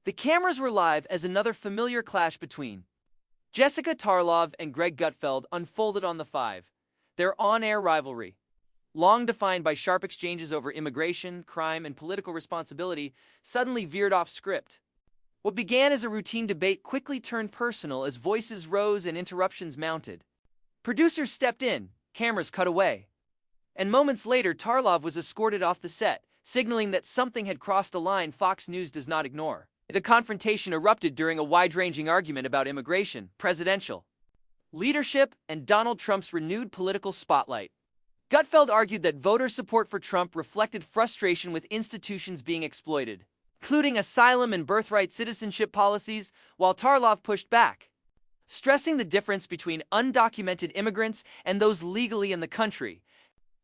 The cameras were live as another familiar clash between Jessica Tarlov and Greg Gutfeld unfolded on the 5. Their on-air rivalry, long defined by sharp exchanges over immigration, crime, and political responsibility, suddenly veered off script. What began as a routine debate quickly turned personal as voices rose and interruptions mounted. Producers stepped in, cameras cut away. And moments later, Tarlov was escorted off the set, signaling that something had crossed a line Fox News does not ignore. The confrontation erupted during a wide-ranging argument about immigration, presidential leadership, and Donald Trump's renewed political spotlight. Gutfeld argued that voter support for Trump reflected frustration with institutions being exploited, including asylum and birthright citizenship policies, while Tarlov pushed back, stressing the difference between undocumented immigrants and those legally in the country.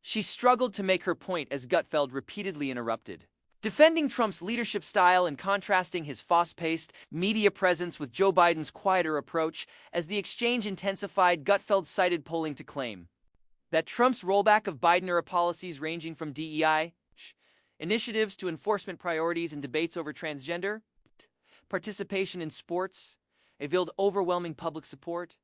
She struggled to make her point as Gutfeld repeatedly interrupted, defending Trump's leadership style and contrasting his fast-paced media presence with Joe Biden's quieter approach. As the exchange intensified, Gutfeld cited polling to claim that Trump's rollback of Biden-era policies ranging from DEI initiatives to enforcement priorities and debates over transgender participation in sports revealed overwhelming public support.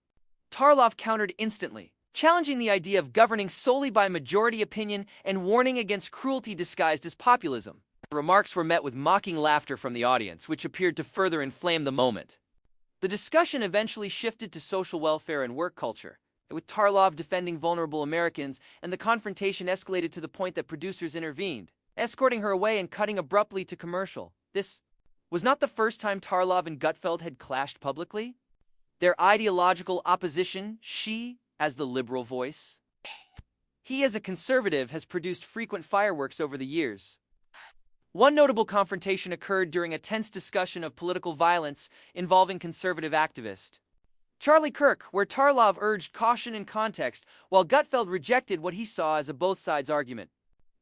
Tarlov countered instantly, challenging the idea of governing solely by majority opinion and warning against cruelty disguised as populism. The remarks were met with mocking laughter from the audience, which appeared to further inflame the moment. The discussion eventually shifted to social welfare and work culture, with Tarlov defending vulnerable Americans, and the confrontation escalated to the point that producers intervened, escorting her away and cutting abruptly to commercial. This was not the first time Tarlov and Gutfeld had clashed publicly. Their ideological opposition, she as the liberal voice, he as a conservative, has produced frequent fireworks over the years. One notable confrontation occurred during a tense discussion of political violence involving conservative activist Charlie Kirk, where Tarlov urged caution and context, while Gutfeld rejected what he saw as a both sides argument.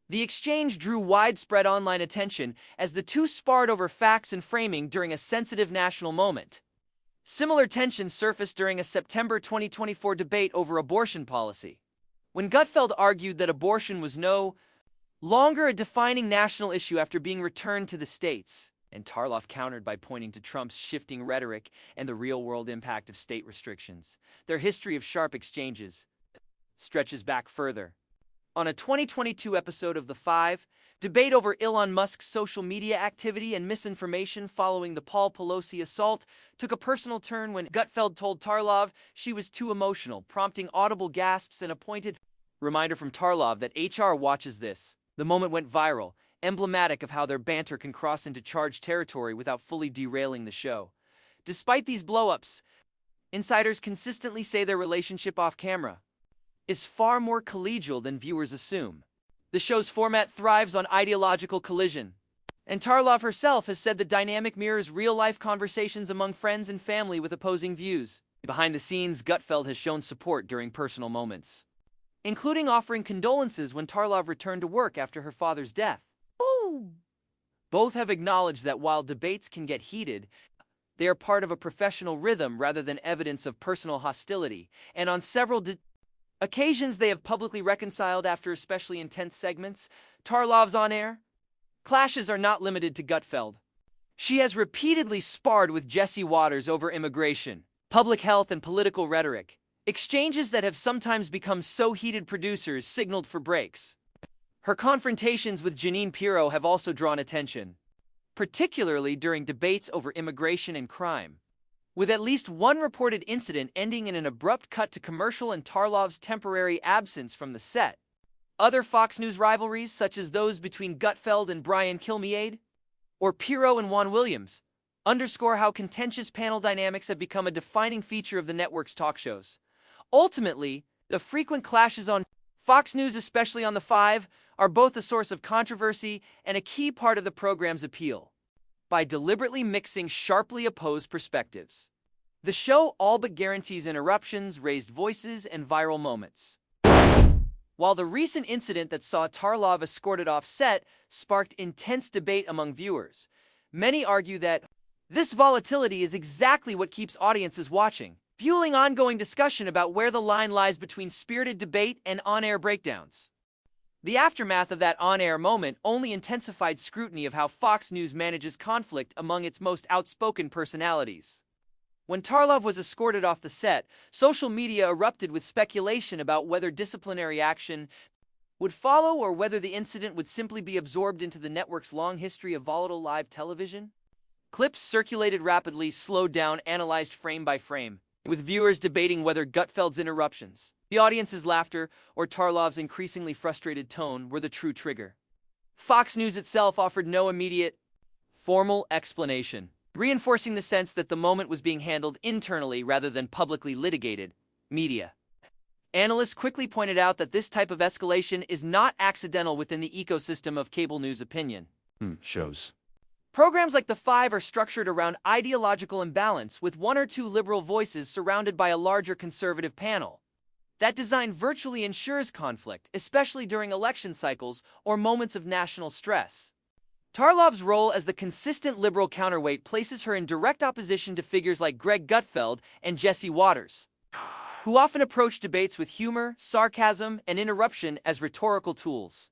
The exchange drew widespread online attention as the two sparred over facts and framing during a sensitive national moment. Similar tensions surfaced during a September 2024 debate over abortion policy, when Gutfeld argued that abortion was no longer a defining national issue after being returned to the states, and Tarlov countered by pointing to Trump's shifting rhetoric and the real-world impact of state restrictions. Their history of sharp exchanges stretches back further. On a 2022 episode of The Five, debate over Elon Musk's social media activity and misinformation following the Paul Pelosi assault took a personal turn when Gutfeld told Tarlov she was too emotional, prompting audible gasps and a pointed reminder from Tarlov that HR watches this. The moment went viral, emblematic of how their banter can cross into charged territory without fully derailing the show. Despite these blow-ups, insiders consistently say their relationship off-camera is far more collegial than viewers assume. The show's format thrives on ideological collision, and Tarlov herself has said the dynamic mirrors real-life conversations among friends and family with opposing views. Behind the scenes, Gutfeld has shown support during personal moments, including offering condolences when Tarlov returned to work after her father's death. Both have acknowledged that while debates can get heated, they are part of a professional rhythm rather than evidence of personal hostility, and on several occasions they have publicly reconciled after especially intense segments. Tarlov's on-air clashes are not limited to Gutfeld. She has repeatedly sparred with Jesse Waters over immigration, public health, and political rhetoric, exchanges that have sometimes become so heated producers signaled for breaks. Her confrontations with Jeanine Pirro have also drawn attention, particularly during debates over immigration and crime, with at least one reported incident ending in an abrupt cut to commercial and Tarlov's temporary absence from the set. Other Fox News rivalries, such as those between Gutfeld and Brian Kilmeade, or Pirro and Juan Williams, underscore how contentious panel dynamics have become a defining feature of the network's talk shows. Ultimately, the frequent clashes on Fox News, especially on The Five, are both a source of controversy and a key part of the program's appeal. By deliberately mixing sharply opposed perspectives, the show all but guarantees interruptions, raised voices, and viral moments. While the recent incident that saw Tarlov escorted off set sparked intense debate among viewers, many argue that this volatility is exactly what keeps audiences watching, fueling ongoing discussion about where the line lies between spirited debate and on-air breakdowns. The aftermath of that on-air moment only intensified scrutiny of how Fox News manages conflict among its most outspoken personalities. When Tarlov was escorted off the set, social media erupted with speculation about whether disciplinary action would follow or whether the incident would simply be absorbed into the network's long history of volatile live television. Clips circulated rapidly, slowed down, analyzed frame by frame, with viewers debating whether Gutfeld's interruptions, the audience's laughter, or Tarlov's increasingly frustrated tone were the true trigger. Fox News itself offered no immediate, formal explanation, reinforcing the sense that the moment was being handled internally rather than publicly litigated. Media analysts quickly pointed out that this type of escalation is not accidental within the ecosystem of cable news opinion shows. Programs like The Five are structured around ideological imbalance, with one or two liberal voices surrounded by a larger conservative panel. That design virtually ensures conflict, especially during election cycles or moments of national stress. Tarlov's role as the consistent liberal counterweight places her in direct opposition to figures like Greg Gutfeld and Jesse Waters, who often approach debates with humor, sarcasm, and interruption as rhetorical tools.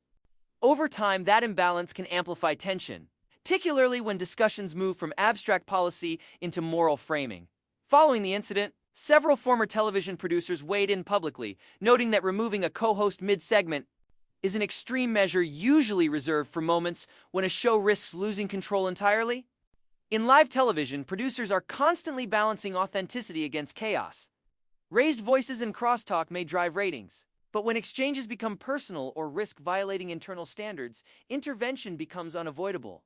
Over time, that imbalance can amplify tension, particularly when discussions move from abstract policy into moral framing. Following the incident, several former television producers weighed in publicly, noting that removing a co-host mid-segment is an extreme measure usually reserved for moments when a show risks losing control entirely. In live television, producers are constantly balancing authenticity against chaos. Raised voices and crosstalk may drive ratings, but when exchanges become personal or risk violating internal standards, intervention becomes unavoidable.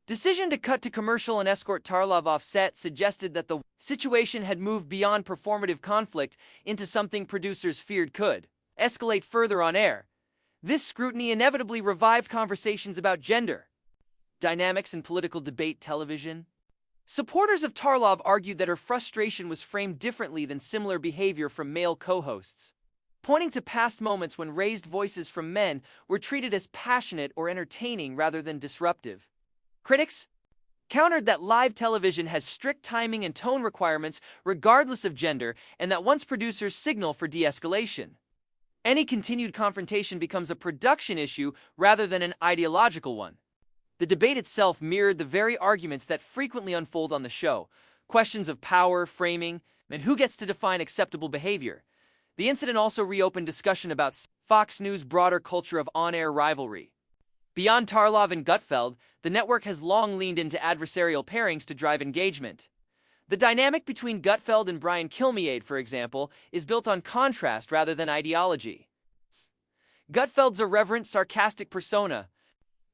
Decision to cut to commercial and escort Tarlov off set suggested that the situation had moved beyond performative conflict into something producers feared could escalate further on air. This scrutiny inevitably revived conversations about gender dynamics in political debate television. Supporters of Tarlov argued that her frustration was framed differently than similar behavior from male co-hosts, pointing to past moments when raised voices from men were treated as passionate or entertaining rather than disruptive. Critics countered that live television has strict timing and tone requirements regardless of gender, and that once producers signal for de-escalation, any continued confrontation becomes a production issue rather than an ideological one. The debate itself mirrored the very arguments that frequently unfold on the show: questions of power, framing, and who gets to define acceptable behavior. The incident also reopened discussion about Fox News' broader culture of on-air rivalry. Beyond Tarlov and Gutfeld, the network has long leaned into adversarial pairings to drive engagement. The dynamic between Gutfeld and Brian Kilmeade, for example, is built on contrast rather than ideology. Gutfeld's irreverent, sarcastic persona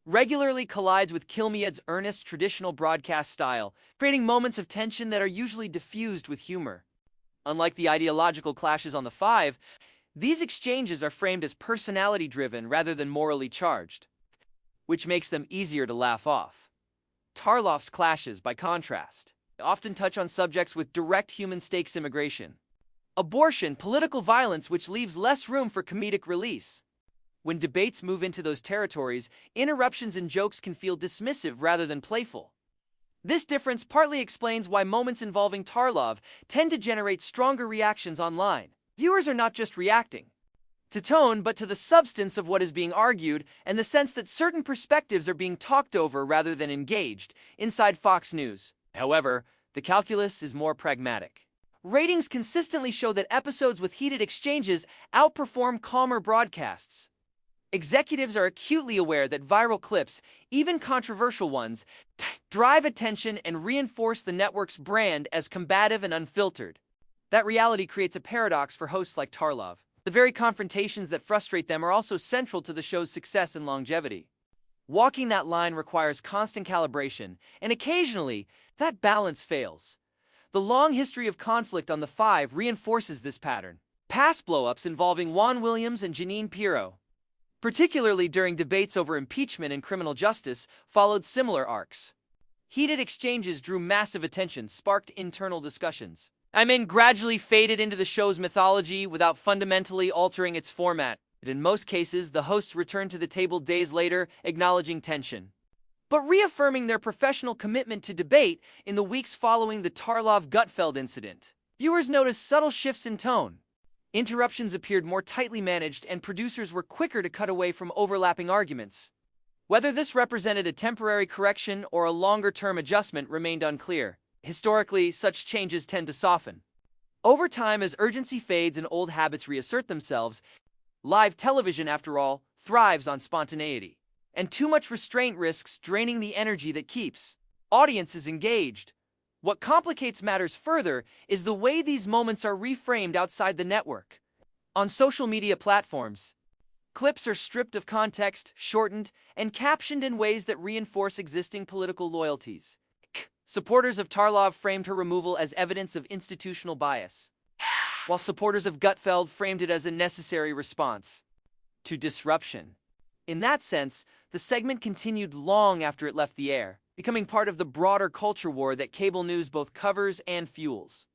regularly collides with Kilmeade's earnest, traditional broadcast style, creating moments of tension that are usually diffused with humor. Unlike the ideological clashes on The Five, these exchanges are framed as personality-driven rather than morally charged, which makes them easier to laugh off. Tarlov's clashes, by contrast, often touch on subjects with direct human stakes: immigration, abortion, political violence, which leaves less room for comedic release. When debates move into those territories, interruptions and jokes can feel dismissive rather than playful. This difference partly explains why moments involving Tarlov tend to generate stronger reactions online. Viewers are not just reacting to tone, but to the substance of what is being argued and the sense that certain perspectives are being talked over rather than engaged. Inside Fox News, however, the calculus is more pragmatic. Ratings consistently show that episodes with heated exchanges outperform calmer broadcasts. Executives are acutely aware that viral clips, even controversial ones, drive attention and reinforce the network's brand as combative and unfiltered. That reality creates a paradox for hosts like Tarlov. The very confrontations that frustrate them are also central to the show's success and longevity. Walking that line requires constant calibration, and occasionally, that balance fails. The long history of conflict on The Five reinforces this pattern. Past blow-ups involving Juan Williams and Jeanine Pirro, particularly during debates over impeachment and criminal justice, followed similar arcs. Heated exchanges drew massive attention, sparked internal discussions, gradually faded into the show's mythology without fundamentally altering its format. In most cases, the hosts returned to the table days later, acknowledging tension, but reaffirming their professional commitment to debate. In the weeks following the Tarlov-Gutfeld incident, viewers noticed subtle shifts in tone. Interruptions appeared more tightly managed and producers were quicker to cut away from overlapping arguments. Whether this represented a temporary correction or a longer-term adjustment remained unclear. Historically, such changes tend to soften over time as urgency fades and old habits reassert themselves. Live television, after all, thrives on spontaneity, and too much restraint risks draining the energy that keeps audiences engaged. What complicates matters further is the way these moments are reframed outside the network. On social media platforms, clips are stripped of context, shortened, and captioned in ways that reinforce existing political loyalties. Supporters of Tarlov framed her removal as evidence of institutional bias, while supporters of Gutfeld framed it as a necessary response to disruption. In that sense, the segment continued long after it left the air, becoming part of the broader culture war that cable news both covers and fuels.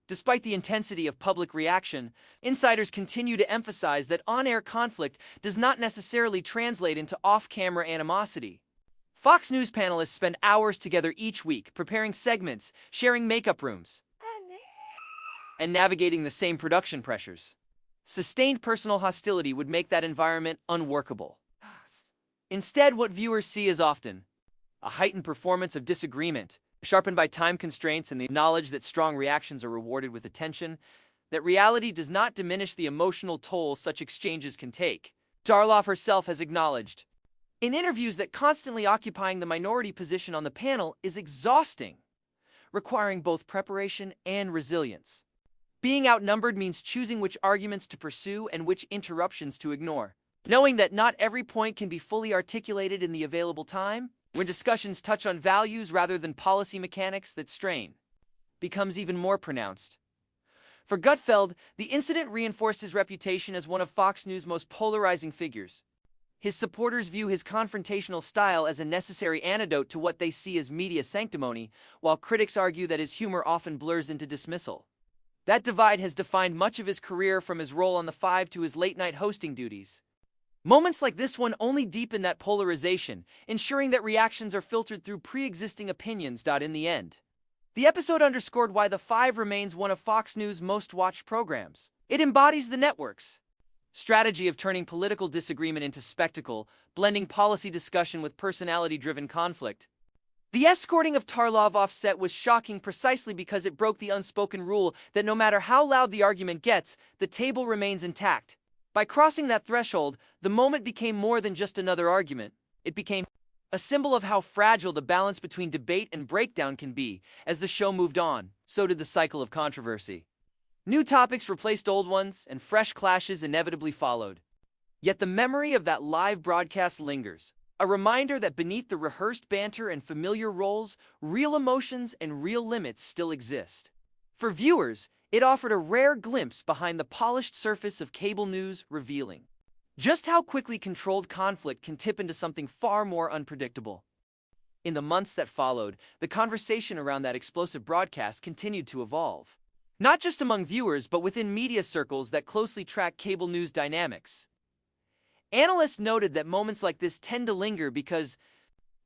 Despite the intensity of public reaction, insiders continue to emphasize that on-air conflict does not necessarily translate into off-camera animosity. Fox News panelists spend hours together each week preparing segments, sharing makeup rooms, and navigating the same production pressures. Sustained personal hostility would make that environment unworkable. Instead, what viewers see is often a heightened performance of disagreement, sharpened by time constraints and the knowledge that strong reactions are rewarded with attention. That reality does not diminish the emotional toll such exchanges can take. Tarlov herself has acknowledged in interviews that constantly occupying the minority position on the panel is exhausting, requiring both preparation and resilience. Being outnumbered means choosing which arguments to pursue and which interruptions to ignore. Knowing that not every point can be fully articulated in the available time, when discussions touch on values rather than policy mechanics, that strain becomes even more pronounced. For Gutfeld, the incident reinforced his reputation as one of Fox News' most polarizing figures. His supporters view his confrontational style as a necessary antidote to what they see as media sanctimony, while critics argue that his humor often blurs into dismissal. That divide has defined much of his career, from his role on The Five to his late-night hosting duties. Moments like this one only deepen that polarization, ensuring that reactions are filtered through pre-existing opinions. In the end, the episode underscored why The Five remains one of Fox News' most-watched programs. It embodies the network's strategy of turning political disagreement into spectacle, blending policy discussion with personality-driven conflict. The escorting of Tarlov offset was shocking precisely because it broke the unspoken rule that no matter how loud the argument gets, the table remains intact. By crossing that threshold, the moment became more than just another argument. It became a symbol of how fragile the balance between debate and breakdown can be. As the show moved on, so did the cycle of controversy. New topics replaced old ones, and fresh clashes inevitably followed. Yet the memory of that live broadcast lingers, a reminder that beneath the rehearsed banter and familiar roles, real emotions and real limits still exist. For viewers, it offered a rare glimpse behind the polished surface of cable news, revealing just how quickly controlled conflict can tip into something far more unpredictable. In the months that followed, the conversation around that explosive broadcast continued to evolve. Not just among viewers, but within media circles that closely track cable news dynamics. Analysts noted that moments like this tend to linger because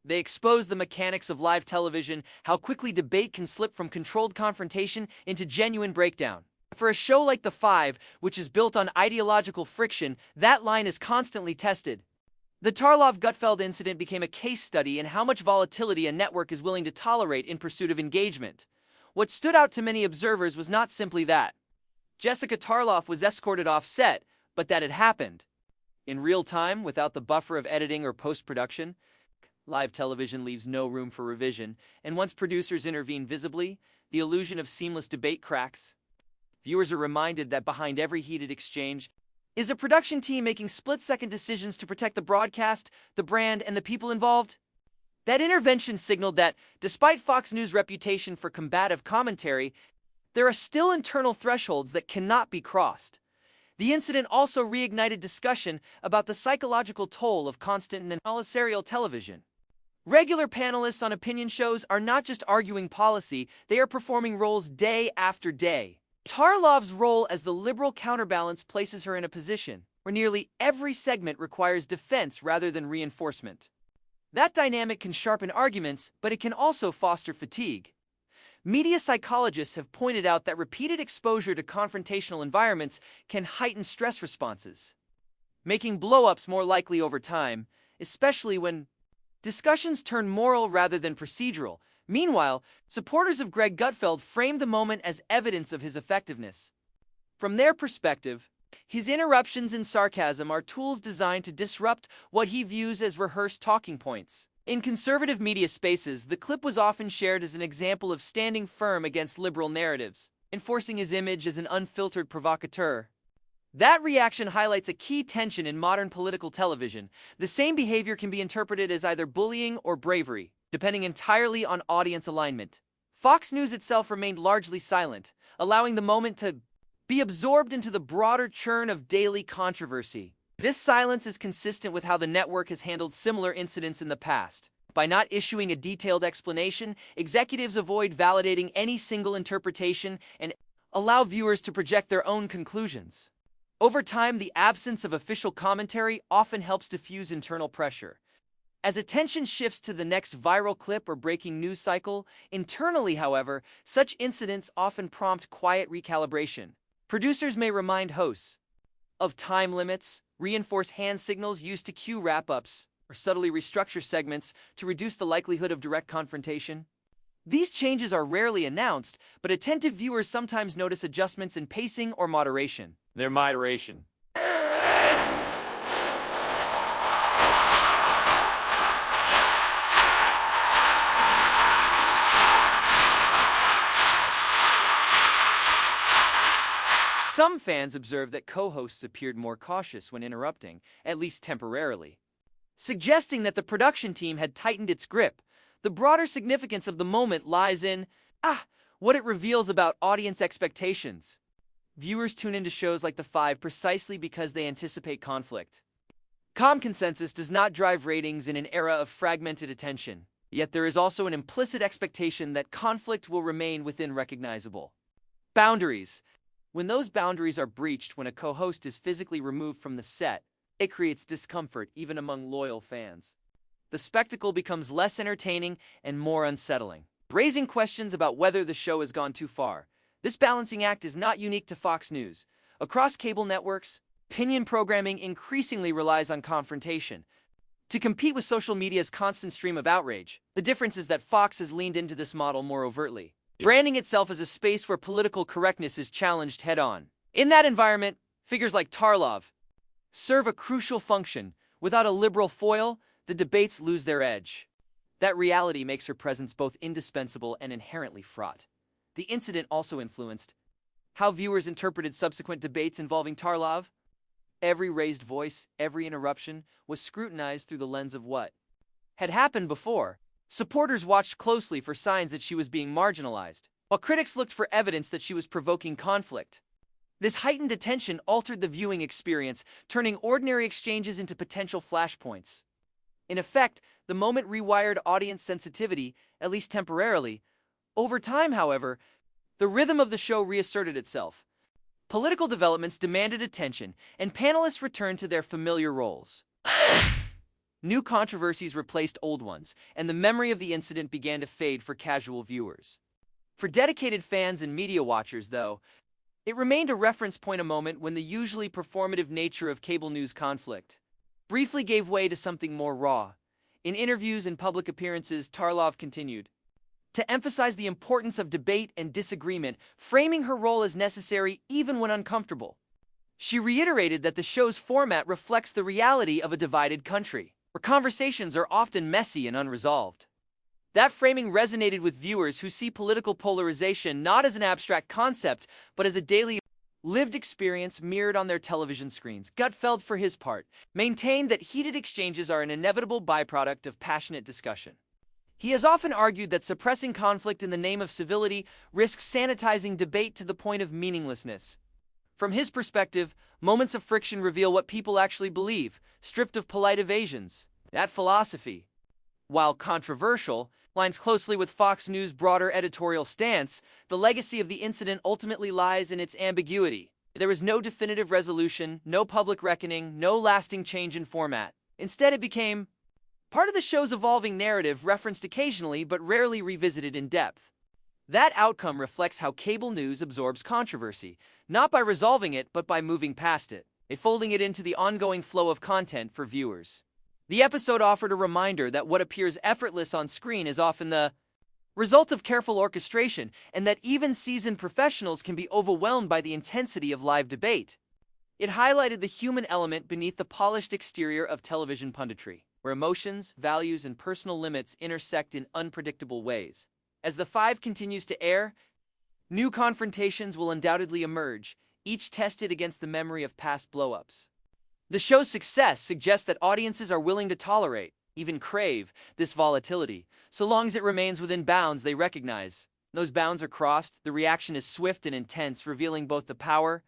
they expose the mechanics of live television, how quickly debate can slip from controlled confrontation into genuine breakdown. For a show like The Five, which is built on ideological friction, that line is constantly tested. The Tarlov-Gutfeld incident became a case study in how much volatility a network is willing to tolerate in pursuit of engagement. What stood out to many observers was not simply that Jessica Tarlov was escorted off set, but that it happened in real time, without the buffer of editing or post-production. Live television leaves no room for revision, and once producers intervene visibly, the illusion of seamless debate cracks. Viewers are reminded that behind every heated exchange is a production team making split-second decisions to protect the broadcast, the brand, and the people involved. That intervention signaled that, despite Fox News' reputation for combative commentary, there are still internal thresholds that cannot be crossed. The incident also reignited discussion about the psychological toll of constant and adversarial television. Regular panelists on opinion shows are not just arguing policy, they are performing roles day after day. Tarlov's role as the liberal counterbalance places her in a position where nearly every segment requires defense rather than reinforcement. That dynamic can sharpen arguments, but it can also foster fatigue. Media psychologists have pointed out that repeated exposure to confrontational environments can heighten stress responses, making blow-ups more likely over time, especially when discussions turn moral rather than procedural. Meanwhile, supporters of Greg Gutfeld frame the moment as evidence of his effectiveness. From their perspective, his interruptions and sarcasm are tools designed to disrupt what he views as rehearsed talking points. In conservative media spaces, the clip was often shared as an example of standing firm against liberal narratives, enforcing his image as an unfiltered provocateur. That reaction highlights a key tension in modern political television. The same behavior can be interpreted as either bullying or bravery, depending entirely on audience alignment. Fox News itself remained largely silent, allowing the moment to be absorbed into the broader churn of daily controversy. This silence is consistent with how the network has handled similar incidents in the past. By not issuing a detailed explanation, executives avoid validating any single interpretation and allow viewers to project their own conclusions. Over time, the absence of official commentary often helps diffuse internal pressure. As attention shifts to the next viral clip or breaking news cycle, internally, however, such incidents often prompt quiet recalibration. Producers may remind hosts of time limits, reinforce hand signals used to cue wrap-ups, or subtly restructure segments to reduce the likelihood of direct confrontation. These changes are rarely announced, but attentive viewers sometimes notice adjustments in pacing or moderation. Their moderation. Some fans observed that co-hosts appeared more cautious when interrupting, at least temporarily, suggesting that the production team had tightened its grip. The broader significance of the moment lies in, what it reveals about audience expectations. Viewers tune into shows like The Five precisely because they anticipate conflict. Calm consensus does not drive ratings in an era of fragmented attention, yet there is also an implicit expectation that conflict will remain within recognizable boundaries. When those boundaries are breached when a co-host is physically removed from the set, it creates discomfort even among loyal fans. The spectacle becomes less entertaining and more unsettling, raising questions about whether the show has gone too far. This balancing act is not unique to Fox News. Across cable networks, opinion programming increasingly relies on confrontation to compete with social media's constant stream of outrage. The difference is that Fox has leaned into this model more overtly, branding itself as a space where political correctness is challenged head-on. In that environment, figures like Tarlov serve a crucial function. Without a liberal foil, the debates lose their edge. That reality makes her presence both indispensable and inherently fraught. The incident also influenced how viewers interpreted subsequent debates involving Tarlov. Every raised voice, every interruption, was scrutinized through the lens of what had happened before. Supporters watched closely for signs that she was being marginalized, while critics looked for evidence that she was provoking conflict. This heightened attention altered the viewing experience, turning ordinary exchanges into potential flashpoints. In effect, the moment rewired audience sensitivity, at least temporarily. Over time, however, the rhythm of the show reasserted itself. Political developments demanded attention, and panelists returned to their familiar roles. New controversies replaced old ones, and the memory of the incident began to fade for casual viewers. For dedicated fans and media watchers, though, it remained a reference point, a moment when the usually performative nature of cable news conflict briefly gave way to something more raw. In interviews and public appearances, Tarlov continued to emphasize the importance of debate and disagreement, framing her role as necessary even when uncomfortable. She reiterated that the show's format reflects the reality of a divided country, where conversations are often messy and unresolved. That framing resonated with viewers who see political polarization not as an abstract concept, but as a daily lived experience mirrored on their television screens. Gutfeld, for his part, maintained that heated exchanges are an inevitable byproduct of passionate discussion. He has often argued that suppressing conflict in the name of civility risks sanitizing debate to the point of meaninglessness. From his perspective, moments of friction reveal what people actually believe, stripped of polite evasions. That philosophy, while controversial, aligns closely with Fox News' broader editorial stance. The legacy of the incident ultimately lies in its ambiguity. There was no definitive resolution, no public reckoning, no lasting change in format. Instead, it became part of the show's evolving narrative, referenced occasionally but rarely revisited in depth. That outcome reflects how cable news absorbs controversy, not by resolving it but by moving past it, folding it into the ongoing flow of content for viewers. The episode offered a reminder that what appears effortless on screen is often the result of careful orchestration, and that even seasoned professionals can be overwhelmed by the intensity of live debate. It highlighted the human element beneath the polished exterior of television punditry, where emotions, values, and personal limits intersect in unpredictable ways. As the Five continues to air, new confrontations will undoubtedly emerge, each tested against the memory of past blow-ups. The show's success suggests that audiences are willing to tolerate, even crave, this volatility, so long as it remains within bounds they recognize. Those bounds are crossed, the reaction is swift and intense, revealing both the power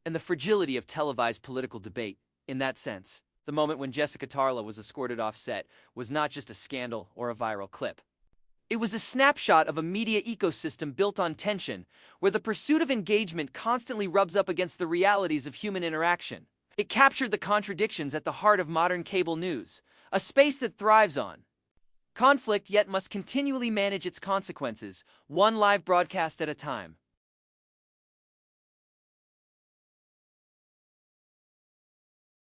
and the fragility of televised political debate. In that sense, the moment when Jessica Tarlov was escorted off set was not just a scandal or a viral clip. It was a snapshot of a media ecosystem built on tension, where the pursuit of engagement constantly rubs up against the realities of human interaction. It captured the contradictions at the heart of modern cable news, a space that thrives on conflict yet must continually manage its consequences, one live broadcast at a time.